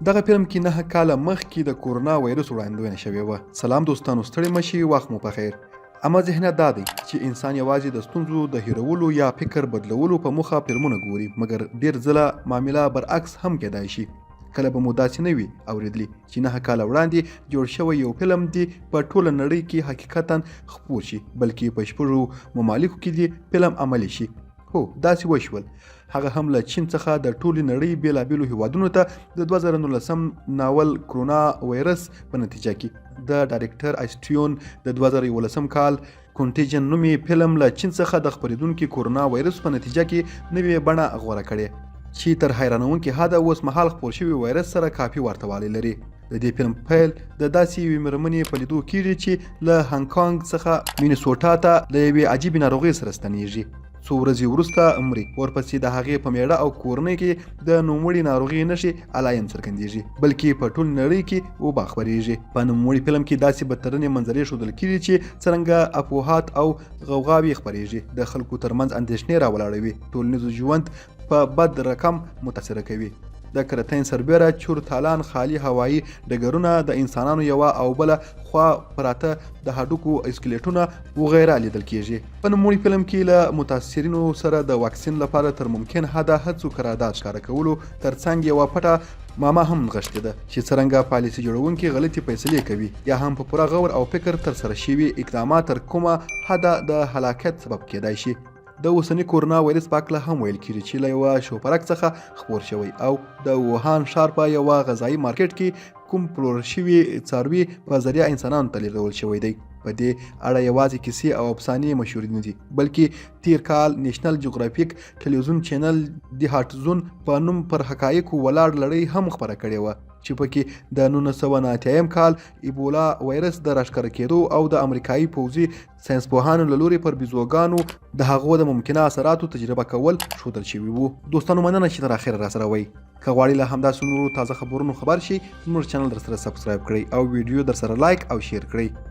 دغه فلم کې 9 کاله مخکې د کرونا وایروس وړاندوینه شوې وه. سلام دوستانو، ستړي مشي، وخت مو په خیر. اما ذهنیت دا دی چې انسان یوازې د ستونزو د هیرولو یا فکر بدلولو په موخه فلمونه ګوري، مګر ډیر ځله معامله برعکس هم کېدای شي. کله به مو داسې نه وي اورېدلي چې 9 کاله وړاندې جوړ شوی یو فلم دی په ټوله نړۍ کې حقیقتا خپور شي، بلکې په 6 ممالکو کې دی فلم عملي شي. هو، داسې وشول. هغه هم له چین څخه د ټولې نړۍ بیلابیلو هیوادونو ته د 2019 ناول کرونا وایرس په نتیجه کې د ډایرکټر ایسټیون د 2011 کال کونټیجن نومي فلم له چین څخه د خپرېدونکي کرونا وایرس په نتیجه کې نوې بڼه غوره کړې چې تر حیرانونکي حده اوس مهال خپور شوي وایرس سره کافي ورته والی لري. د دې فلم پیل د داسې یوې مېرمنې په لیدو کېږي چې له هانګ کانګ څخه مینیسوټا ته د یوې عجیبې ناروغۍ سره ستنېږي. څو ورځې وروسته مري. ورپسې د هغې په میړه او کورنۍ کې د نوموړې ناروغۍ نښې علایم څرګندېږي، بلکې په ټول نړۍ کې وبا خپرېږي. په نوموړي فلم کې داسې بدترنې منظرې ښودل کېږي چې څرنګه افواهات او غوغاوې خپرېږي، د خلکو ترمنځ اندېښنې راولاړوي، ټولنیز ژوند په بد رقم متاثره کوي. د کرتین سربیره چورتالان خالي هوایي ډګرونه د انسانانو یوه او بله خوا پراته د هډوکو اسکلیټونه وغیره لیدل کېږي. په نوموړي فلم کې له متاثرینو سره د واکسین لپاره تر ممکن حده هڅو قرارداد ښکاره کولو ترڅنګ یوه پټه ماما هم نغښتې ده چې څرنګه پالیسي جوړونکي غلطي فیصلې کوي یا هم په پوره غور او فکر ترسره شوي اقدامات تر کومه حده د هلاکت سبب کېدای شي. د اوسني کرونا وایرس په هکله هم ویل کېږي چې له یوه شوپرک څخه خپور شوی او د ووهان ښار په یوه غذایي مارکیټ کې کوم پلورل شوي څاروي په ذریعه انسانانو ته لیږدول شوی دی. په دې اړه یوازې کیسې او افسانې مشهورې نه دي، بلکې تیر کال نیشنل جغرافیک ټلویزیون چینل د هاټ زون په نوم پر حقایقو ولاړ لړۍ هم خپره کړې وه چې پکې د 1990 کال ایبولا وایرس د راښکاره کېدو او د امریکایي پوځي ساینسپوهانو له لوري پر بیزوګانو د هغو د ممکنه اثراتو تجربه کول ښودل شوي وو. دوستانو، مننه چې تر اخره راسره وئ. که غواړئ له همداسې نورو تازه خبرونو خبر شئ، زموږ چینل درسره سبسکرایب کړئ او ویډیو درسره لایک او شیر کړئ.